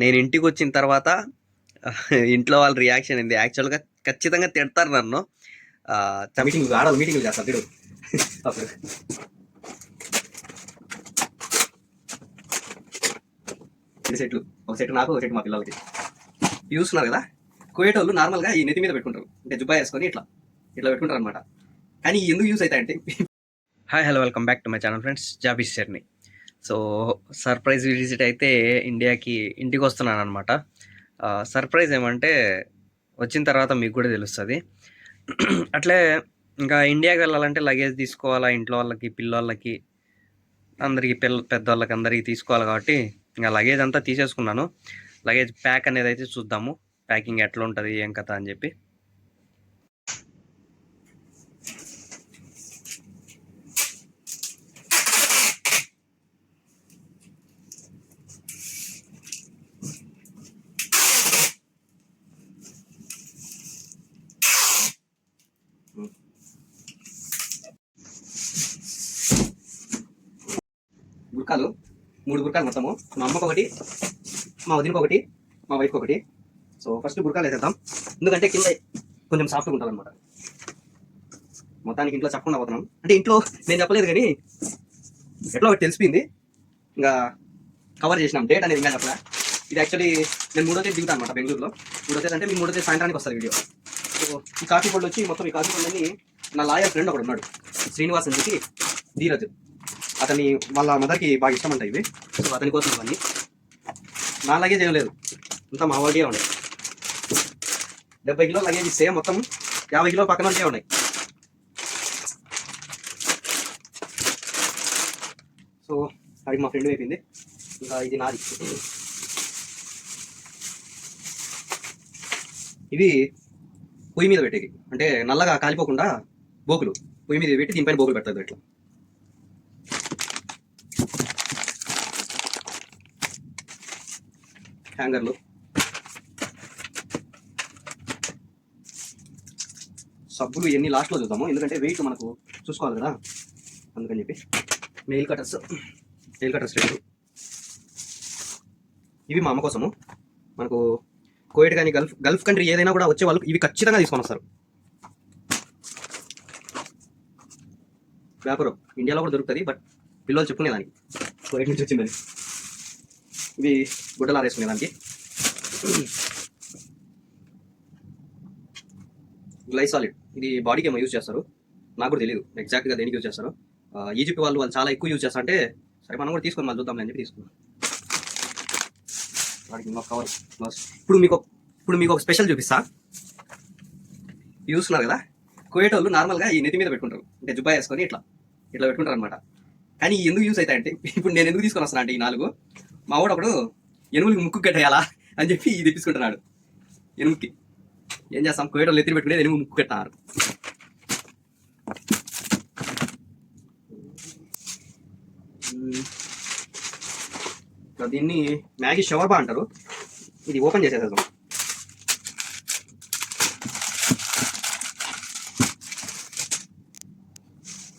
నేను ఇంటికొచ్చిన తర్వాత ఇంట్లో వాళ్ళ రియాక్షన్ ఏంది? యాక్చువల్‌గా ఖచ్చితంగా తిడతారు నన్ను. మీటింగ్ ఆడవాళ్ళు మీటింగ్లు చేస్తారు తిడు అప్పుడు రెండు సెట్లు, ఒక సెట్ నాకు, ఒక సెట్ మా పిల్లలకి చూస్తున్నారు కదా. కోయేటోళ్ళు నార్మల్గా ఈ నెత్తి మీద పెట్టుకుంటారు, అంటే జుబ్బా వేసుకొని ఇట్లా ఇట్లా పెట్టుకుంటారు అనమాట. కానీ ఎందుకు యూస్ అవుతాయంటే hi hello welcome back to my channel friends, జాబీస్ జర్నీ. సో సర్ప్రైజ్ విజిట్ అయితే ఇంటికి వస్తున్నాను అనమాట. సర్ప్రైజ్ ఏమంటే వచ్చిన తర్వాత మీకు కూడా తెలుస్తుంది. అట్లే ఇంకా ఇండియాకి వెళ్ళాలంటే లగేజ్ తీసుకోవాలా, ఇంట్లో వాళ్ళకి, పిల్లలకి, అందరికి, పెద్దవాళ్ళకి అందరికి తీసుకోవాలి కాబట్టి ఇంకా లగేజ్ అంతా తీసేసుకున్నాను. లగేజ్ ప్యాక్ అనేది అయితే చూద్దాము, ప్యాకింగ్ ఎట్లా ఉంటుంది, ఏం కథ అని చెప్పి. గుర్కాలు 3 గుర్కాలు మొత్తము, మా అమ్మకు ఒకటి, మా వదినకి ఒకటి, మా వైఫ్కి ఒకటి. సో ఫస్ట్ గుర్కాలు వేసేద్దాం, ఎందుకంటే కింద కొంచెం సాఫ్ట్గా ఉంటుంది అనమాట. మొత్తానికి ఇంట్లో చెప్పకుండా పోతున్నాం, అంటే ఇంట్లో నేను చెప్పలేదు కానీ ఎట్లా ఒకటి తెలిసిపోయింది, ఇంకా కవర్ చేసినాం. డేట్ అనేది ఇంకా చెప్పలే. ఇది యాక్చువల్లీ నేను 3వ తేదీ దిగుతాను అనమాట బెంగళూరులో. 3వ తేదీ అంటే మీకు 3వ తేదీ సాయంత్రానికి వస్తుంది వీడియో. సో ఈ కాఫీ పళ్ళు వచ్చి మొత్తం ఈ కాఫీ పళ్ళని నా లాయర్ ఫ్రెండ్ ఒకడు ఉన్నాడు, శ్రీనివాస్ అని చెప్పి, ధీరజ్. అతని వాళ్ళ మదర్కి బాగా ఇష్టం అంట ఇవి. సో అతని కోసం ఇవన్నీ. నా లగేజ్ ఏం లేదు, అంతా మా వాడిగా ఉన్నాయి. 70 కిలోల లగేజ్ ఇస్తే మొత్తం 50 కిలోల పక్కన ఉంటే ఉన్నాయి. సో అది మా ఫ్రెండ్ అయిపోయింది, ఇంకా ఇది నాది. ఇది పొయ్యి మీద పెట్టేది, అంటే నల్లగా కాలిపోకుండా బోకులు పొయ్యి మీద పెట్టి దీనిపైన బోకులు పెడతారు ఇట్లా. హ్యాంగర్లు, సబ్బులు ఇవన్నీ లాస్ట్లో చూద్దాము, ఎందుకంటే వెయిట్ మనకు చూసుకోవాలి కదా, అందుకని చెప్పి. నెయిల్ కటర్స్ రెండు. ఇవి మా అమ్మ కోసము. మనకు కోవిడ్ కానీ గల్ఫ్ కంట్రీ ఏదైనా కూడా వచ్చే వాళ్ళు ఇవి ఖచ్చితంగా తీసుకొని వస్తారు. వ్యాపారం ఇండియాలో కూడా దొరుకుతుంది, బట్ పిల్లలు చెప్పుకునేదానికి కోవిడ్ నుంచి వచ్చిందని. ఇవి గుడ్డలు ఆరేసుకునేదానికి. గ్లైసాలిడ్, ఇది బాడీకి ఏమో యూజ్ చేస్తారు, నాకు కూడా తెలియదు ఎగ్జాక్ట్గా దేనికి యూజ్ చేస్తారు. ఈజిప్ట్ వాళ్ళు చాలా ఎక్కువ యూజ్ చేస్తారు, అంటే సరే మనం కూడా తీసుకొని మళ్ళీ చూద్దాం అని చెప్పి తీసుకున్నాం. వాడికి ఇంకొక కవర్. ఇప్పుడు మీకు ఒక స్పెషల్ చూపిస్తా. చూస్తున్నారు కదా, కోయేటోళ్ళు నార్మల్గా ఈ నెత్తి మీద పెట్టుకుంటారు, అంటే జుబ్బా వేసుకొని ఇట్లా ఇట్లా పెట్టుకుంటారు అనమాట. కానీ ఎందుకు యూజ్ అవుతాయంటే ఇప్పుడు నేను ఎందుకు తీసుకొని వస్తాను అంటే, ఈ 4 మా వాడు ఒకడు ఎనుములకి ముక్కు కట్టేయాలా అని చెప్పి ఇది తెప్పించుకుంటున్నాడు. ఎనుముకి ఏం చేస్తాం, కోయేటోళ్ళు ఎత్తి పెట్టుకునే ఎనుము ముక్కు కట్టినారు. దీన్ని మ్యాగీ షవర్బా అంటారు. ఇది ఓపెన్ చేసేద్దాం.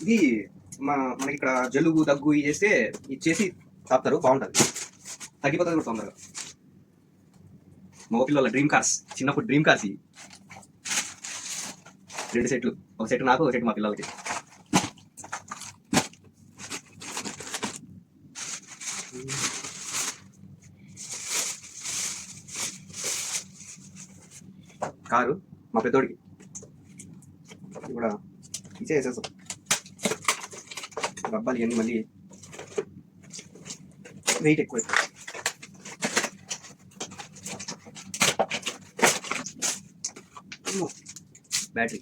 ఇది మనకి ఇక్కడ జలుబు దగ్గు చేస్తే ఇచ్చేసి తాపుతారు, బాగుంటుంది, తగ్గిపోతుంది కూడా తొందరగా. మగ పిల్లల డ్రీమ్ కార్స్, చిన్నప్పుడు డ్రీమ్ కార్స్. ఇవి 2 సెట్లు, ఒక సెట్ నాకు, ఒక సెట్ మా పిల్లలకి. కారు మా పెద్దోడికి కూడా ఇచ్చేసేసాం. డబ్బాలు ఇవన్నీ మళ్ళీ వెయిట్ ఎక్కువ. బ్యాటరీ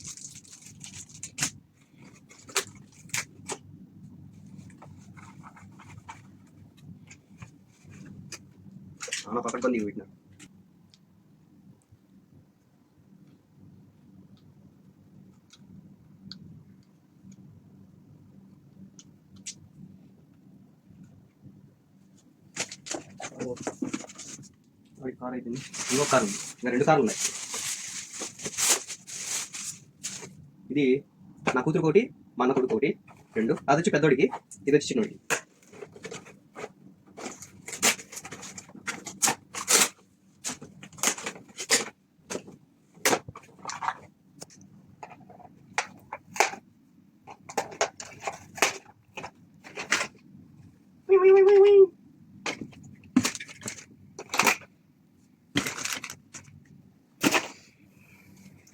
చాలా పక్కన పెట్టిన. కార్ అయిపోయింది, ఇంకొక కారు ఉంది, ఇంకా 2 కార్లు ఉన్నాయి. ఇది నా కూతురు ఒకటి, మా అన్న కొడుకు ఒకటి, 2. అది వచ్చి పెద్దోడికి, ఇది వచ్చి చిన్నోడికి.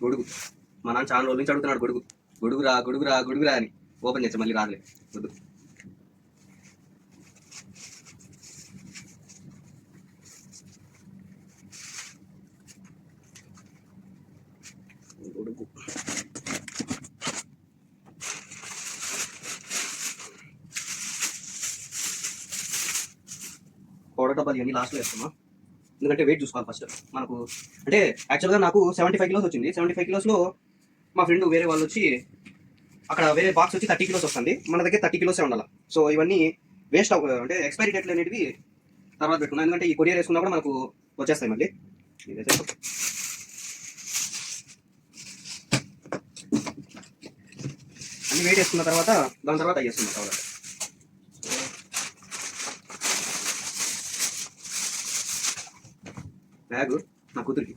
గొడుగు మా నాన్న చాలా రోజుల నుంచి అడుగుతున్నాడు గొడుగు. గొడుగురా గొడుగురా గొడుగురా అని ఓపెన్ చేస్తే మళ్ళీ రాదులే వద్దు. గొడుగు పౌడర్ డబ్బాలు ఇవన్నీ లాస్ట్లో వేస్తున్నా, ఎందుకంటే వెయిట్ చూసుకోవాలి ఫస్ట్ మనకు. అంటే యాక్చువల్గా నాకు 75 కిలోస్ వచ్చింది. 75 కిలోస్లో మా ఫ్రెండ్ వేరే వాళ్ళు వచ్చి అక్కడ వేరే బాక్స్ వచ్చి 30 కిలోస్ వస్తుంది, మన దగ్గర 30 కిలోసే ఉండాలి. సో ఇవన్నీ వేస్ట్ అంటే ఎక్స్పైరీ డేట్లు అనేటివి తర్వాత పెట్టుకున్నాం, ఎందుకంటే ఈ కొరియర్ వేసుకున్నా కూడా మనకు వచ్చేస్తాయి మళ్ళీ. ఇదైతే అన్ని వెయిట్ వేసుకున్న తర్వాత దాని తర్వాత వేస్తున్నాం కావాలి. బ్యాగ్ నా కూతురికి,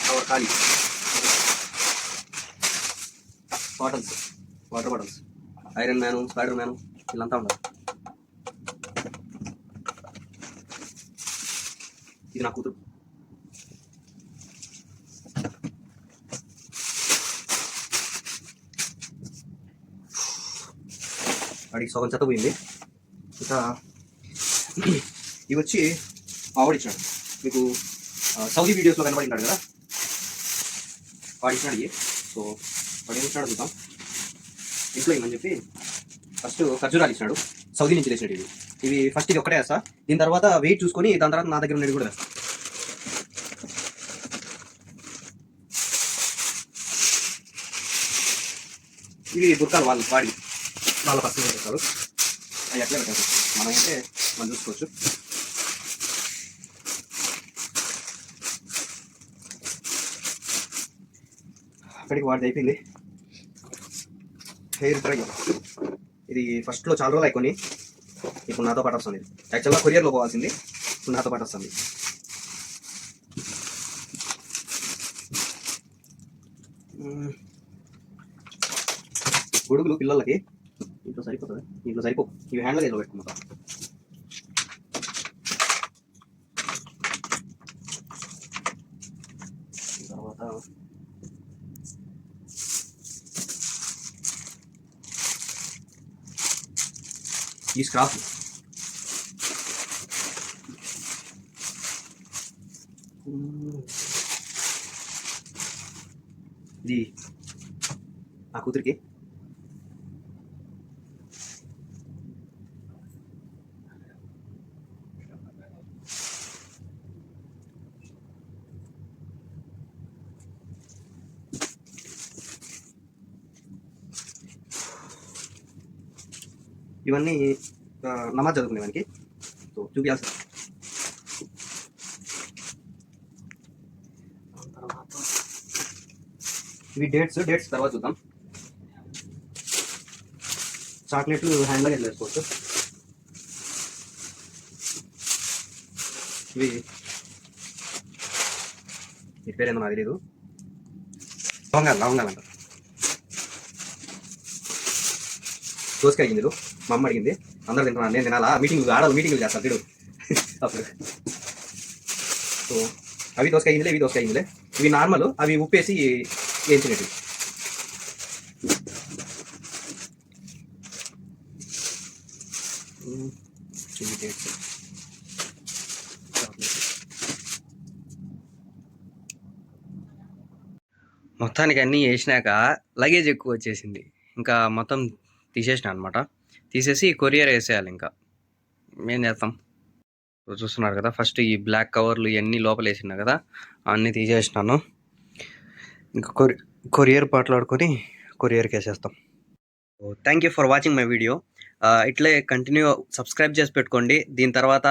కవర్ ఖాళీ, bottles, water bottles, iron man, spider man వీళ్ళంతా ఉన్నారు. ఇది నా కూతురు. వాడికి సగం చెత్త పోయింది. ఇంకా ఇవి వచ్చి ఆవిడ ఇచ్చినాడు, మీకు సౌదీ వీడియోస్లో కనబడింటాడు కదా, వాడు ఇచ్చినాడు ఇవి. సో వాడు ఏమి ఇచ్చినాడు చూద్దాం. ఇంట్లో ఏమని చెప్పి ఫస్ట్ ఖర్జూరాలు ఇచ్చినాడు, సౌదీ నుంచి తెచ్చినాడు. ఇవి ఫస్ట్ ఇది ఒక్కటే వేస్తా, దీని తర్వాత వెయిట్ చూసుకొని దాని తర్వాత నా దగ్గర ఉన్నది కూడా వేస్తా. ఇవి బుర్కాలు వాళ్ళ పర్సనల్ చేస్తారు, అవి ఎట్లా పెట్టారు మనం అయితే మనం చూసుకోవచ్చు. అక్కడికి వాడిది అయిపోయింది. హెయిర్ డ్రై ఇది ఫస్ట్లో చాలా రోజులు అయిపోయి ఇప్పుడు నాతో పాటు వస్తుంది. యాక్చువల్గా కొరియర్లో పోవాల్సింది, ఇప్పుడు నాతో పాటు వస్తుంది. గొడుగులు పిల్లలకి ఇంట్లో సరిపోతుంది, ఇంట్లో సరిపో, ఇవి హ్యాండ్లో ఏదో పెట్టుకుంటా. తర్వాత ఈ స్క్రాప్, ఇది నా కూతురికి. ఇవన్నీ నమాజ్ చదువుకునేవానికి సో చూపించాల్సి. తర్వాత ఇవి డేట్స్ తర్వాత చూద్దాం. చాక్లెట్లు హ్యాండ్లో ఎట్లా వేసుకోవచ్చు. ఇవి ఈ పేరేందో నాకు తెలీదు, లవంగాలంట. దోసకాయ గింజలు మా అమ్మ అడిగింది, అందరూ తింటున్నాను నేను తినాలా, ఆడవాళ్ళు మీటింగ్లు చేస్తారు తిడు అప్పుడు. సో అవి దోసకాయ గింజలే, ఇవి దోసకాయ గింజలే. ఇవి నార్మల్, అవి ఉప్పేసి వేయించినవి. మొత్తానికి అన్నీ వేసినాక లగేజ్ ఎక్కువ వచ్చేసింది, ఇంకా మొత్తం తీసేసిన అనమాట. తీసేసి కొరియర్ వేసేయాలి. ఇంకా ఏం చేస్తాం, చూస్తున్నారు కదా, ఫస్ట్ ఈ బ్లాక్ కవర్లు ఇవన్నీ లోపల వేసినా కదా, అన్నీ తీసేసినాను. ఇంకా కొరియర్ మాట్లాడుకొని కొరియర్కి వేసేస్తాం. Thank you for watching my video. ఇట్లే కంటిన్యూ సబ్స్క్రైబ్ చేసి పెట్టుకోండి. దీని తర్వాత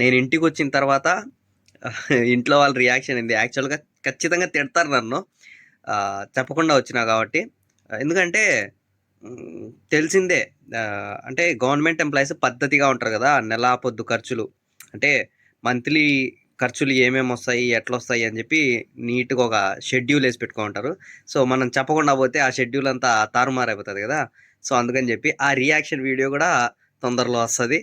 నేను ఇంటికి వచ్చిన తర్వాత ఇంట్లో వాళ్ళ రియాక్షన్ ఏంది, యాక్చువల్గా ఖచ్చితంగా తిడతారు నన్ను చెప్పకుండా వచ్చినా కాబట్టి. ఎందుకంటే తెలిసిందే, అంటే గవర్నమెంట్ ఎంప్లాయీస్ పద్ధతిగా ఉంటారు కదా, నెల పొద్దు ఖర్చులు అంటే మంత్లీ ఖర్చులు ఏమేమి వస్తాయి ఎట్లా వస్తాయి అని చెప్పి నీట్గా ఒక షెడ్యూల్ వేసి పెట్టుకుంటారు. సో మనం చెప్పకుండా పోతే ఆ షెడ్యూల్ అంతా తారుమారైపోతుంది కదా. సో అందుకని చెప్పి ఆ రియాక్షన్ వీడియో కూడా తొందరలో వస్తుంది.